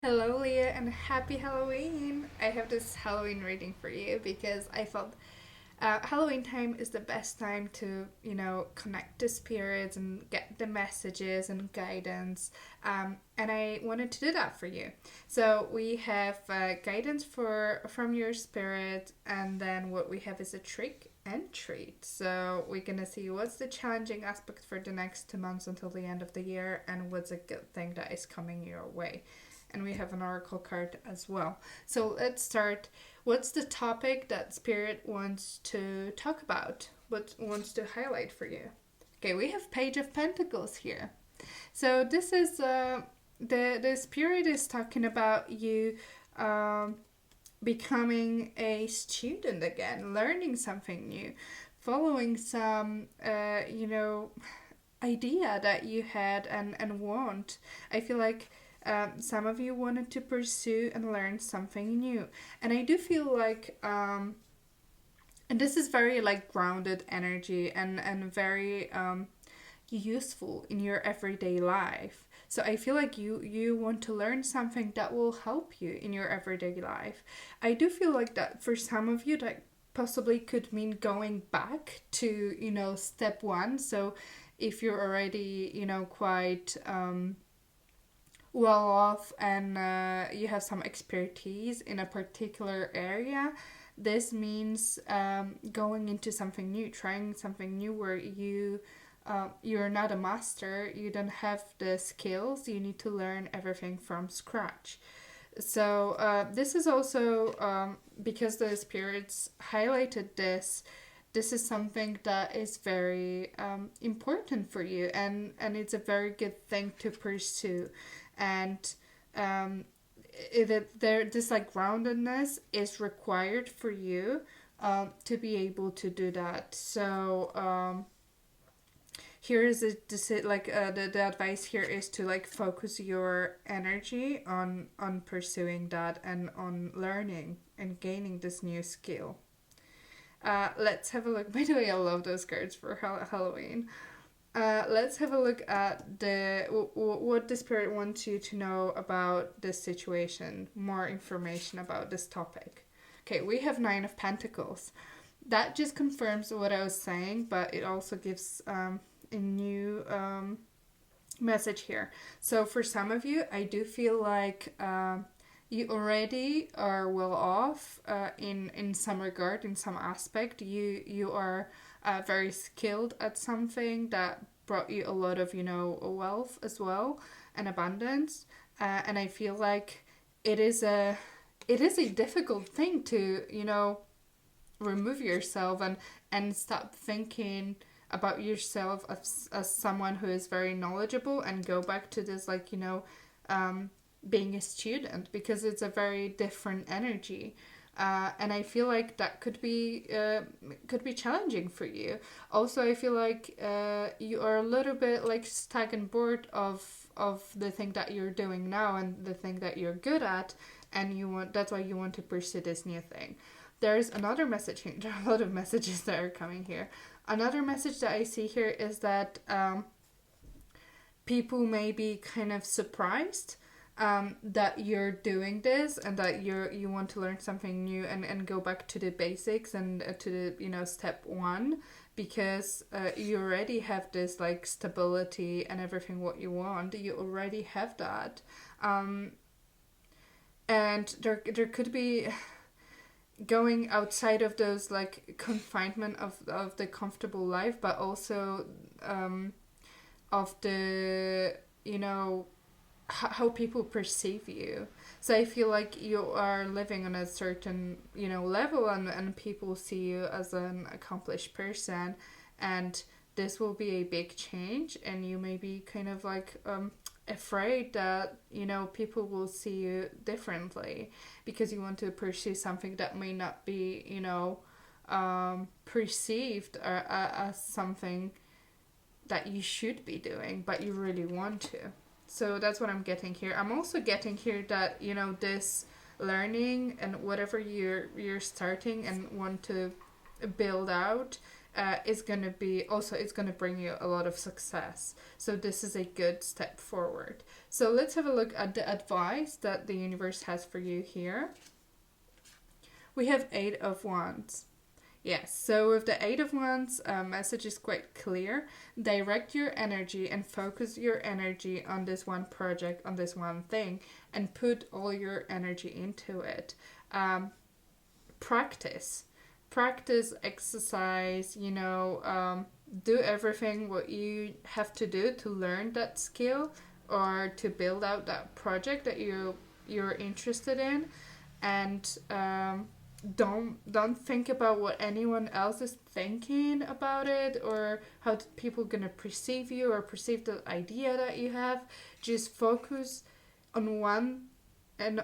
Hello, Leah, and happy Halloween! I have this Halloween reading for you because I thought Halloween time is the best time to, connect to spirits and get the messages and guidance. And I wanted to do that for you. So we have guidance from your spirit, and then what we have is a trick and treat. So we're gonna see what's the challenging aspect for the next 2 months until the end of the year, and what's a good thing that is coming your way. And we have an oracle card as well. So let's start. What's the topic that Spirit wants to talk about? What wants to highlight for you? Okay, we have Page of Pentacles here. So this is the Spirit is talking about you becoming a student again, learning something new, following some idea that you had and want. I feel like some of you wanted to pursue and learn something new. And I do feel like, and this is very like grounded energy and very useful in your everyday life. So I feel like you want to learn something that will help you in your everyday life. I do feel like that for some of you that possibly could mean going back to, step one. So if you're already, quite well off and you have some expertise in a particular area, this means going into something new, trying something new where you're not a master, you don't have the skills, you need to learn everything from scratch. So this is also because the spirits highlighted this. This is something that is very important for you, and it's a very good thing to pursue. And this like groundedness is required for you to be able to do that. So here is the advice here is to like focus your energy on pursuing that and on learning and gaining this new skill. Let's have a look. By the way, I love those cards for Halloween. Let's have a look at what the spirit wants you to know about this situation. More information about this topic. Okay, we have Nine of Pentacles. That just confirms what I was saying, but it also gives a new message here. So for some of you, I do feel like you already are well off in some regard, in some aspect. You are very skilled at something that brought you a lot of wealth as well and abundance. And I feel like it is a difficult thing to remove yourself and stop thinking about yourself as someone who is very knowledgeable and go back to this being a student, because it's a very different energy. And I feel like that could be challenging for you. Also, I feel like you are a little bit like stuck and bored of the thing that you're doing now and the thing that you're good at, and that's why you want to pursue this new thing. There's another message here. There are a lot of messages that are coming here. Another message that I see here is that people may be kind of surprised that you're doing this and that you want to learn something new and go back to the basics and to the step one, because you already have this like stability and everything what you want. You already have that, and there could be going outside of those like confinement of the comfortable life, but also of the how people perceive you. So I feel like you are living on a certain level, and people see you as an accomplished person, and this will be a big change, and you may be kind of like afraid that people will see you differently because you want to pursue something that may not be perceived as something that you should be doing, but you really want to. So that's what I'm getting here. I'm also getting here that this learning and whatever you're starting and want to build out is going to be also, it's going to bring you a lot of success. So this is a good step forward. So let's have a look at the advice that the universe has for you here. We have 8 of Wands. Yes, so with the 8 of Wands, message is quite clear. Direct your energy and focus your energy on this one project, on this one thing, and put all your energy into it. Practice, exercise, do everything what you have to do to learn that skill or to build out that project that you're interested in, and don't think about what anyone else is thinking about it, or how people gonna perceive you or perceive the idea that you have. Just focus on one and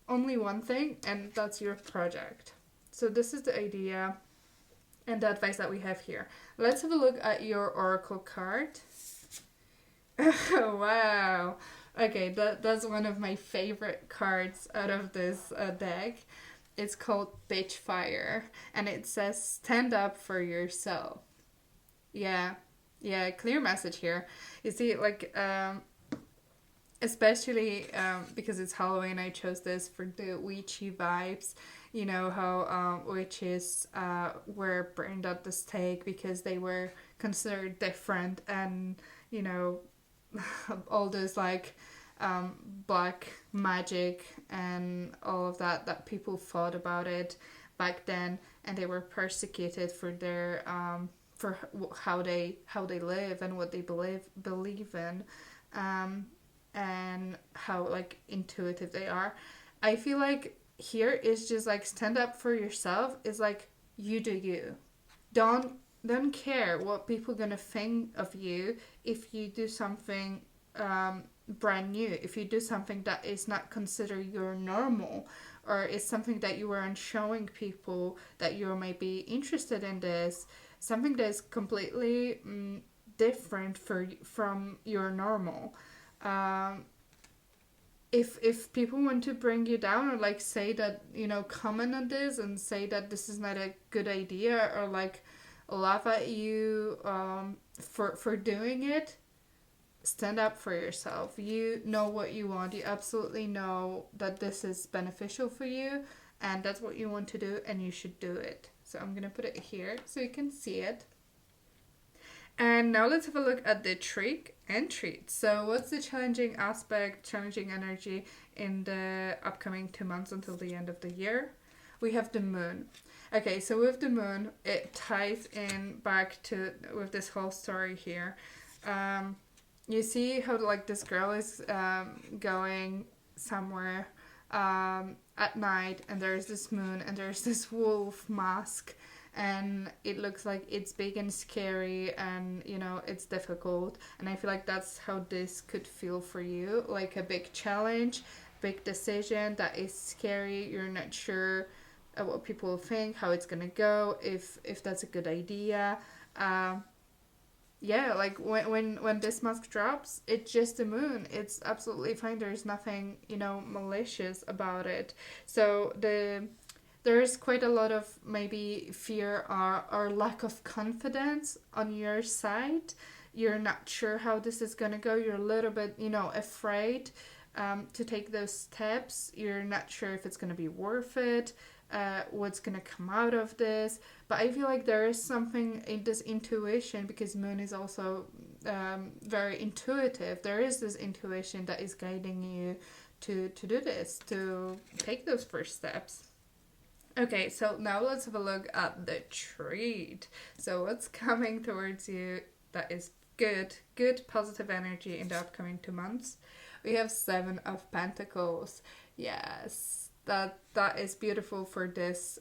only one thing, and that's your project. So this is the idea and the advice that we have here. Let's have a look at your oracle card. Wow. Okay, that's one of my favorite cards out of this deck. It's called Bitchfire, and it says stand up for yourself. Yeah, clear message here. You see, like, especially because it's Halloween, I chose this for the witchy vibes. You know how witches were burned at the stake because they were considered different, and all those like black magic and all of that people thought about it back then, and they were persecuted for their for how they live and what they believe in, and how like intuitive they are. I feel like here is just like stand up for yourself. Is like, you do you. Don't care what people gonna think of you if you do something brand new, if you do something that is not considered your normal, or is something that you weren't showing people that you're maybe interested in, this something that is completely different from your normal. If people want to bring you down, or like say that, comment on this and say that this is not a good idea, or like laugh at you for doing it, stand up for yourself. You know what you want. You absolutely know that this is beneficial for you, and that's what you want to do, and you should do it. So I'm gonna put it here so you can see it. And now let's have a look at the trick and treat. So what's the challenging aspect, challenging energy in the upcoming 2 months until the end of the year? We have the moon. Okay, so with the moon, it ties in back to with this whole story here. You see how like this girl is going somewhere at night, and there's this moon, and there's this wolf mask, and it looks like it's big and scary, and it's difficult. And I feel like that's how this could feel for you, like a big challenge, big decision that is scary. You're not sure what people think, how it's gonna go, if that's a good idea. Yeah, like when this mask drops, it's just the moon. It's absolutely fine. There's nothing, malicious about it. So there's quite a lot of maybe fear or lack of confidence on your side. You're not sure how this is gonna go. You're a little bit, afraid to take those steps. You're not sure if it's gonna be worth it. What's gonna come out of this. But I feel like there is something in this intuition, because moon is also very intuitive. There is this intuition that is guiding you to do this, to take those first steps. Okay, so now let's have a look at the treat. So what's coming towards you that is good positive energy in the upcoming 2 months? We have 7 of Pentacles. Yes. That is beautiful for this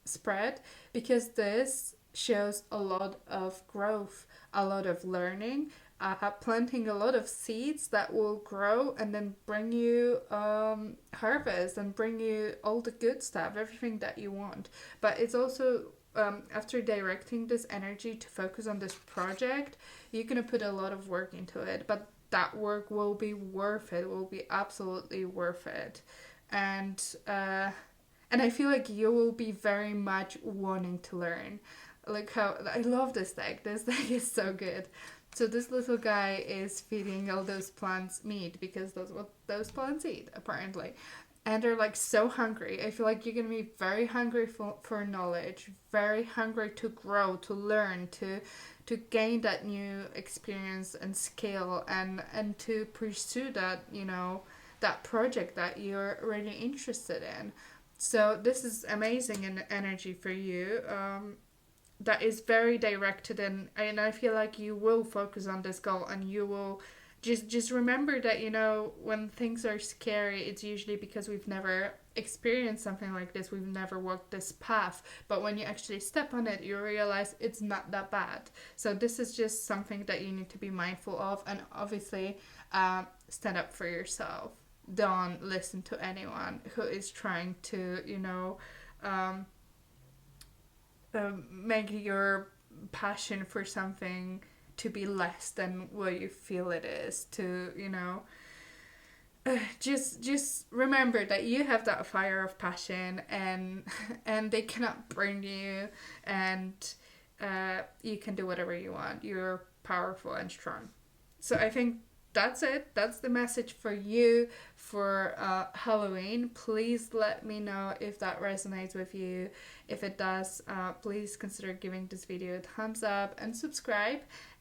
spread, because this shows a lot of growth, a lot of learning, planting a lot of seeds that will grow and then bring you harvest and bring you all the good stuff, everything that you want. But it's also after directing this energy to focus on this project, you're gonna put a lot of work into it, but that work will be worth it, will be absolutely worth it. And I feel like you will be very much wanting to learn. Look how I love this deck. This deck is so good. So this little guy is feeding all those plants meat because that's what those plants eat, apparently. And they're like so hungry. I feel like you're gonna be very hungry for knowledge, very hungry to grow, to learn, to gain that new experience and skill, and to pursue that, you know, that project that you're really interested in. So this is amazing energy for you. That is very directed, and I feel like you will focus on this goal, and you will just remember that, you know, when things are scary, it's usually because we've never experienced something like this, we've never walked this path, but when you actually step on it, you realize it's not that bad. So this is just something that you need to be mindful of, and obviously stand up for yourself. Don't listen to anyone who is trying to, you know, make your passion for something to be less than what you feel it is, to, you know, just remember that you have that fire of passion, and they cannot burn you, and you can do whatever you want. You're powerful and strong. So I think that's it. That's the message for you for Halloween. Please let me know if that resonates with you. If it does, please consider giving this video a thumbs up and subscribe.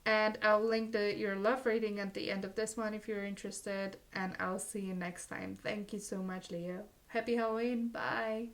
And I'll link your love rating at the end of this one if you're interested. And I'll see you next time. Thank you so much, Leo. Happy Halloween. Bye.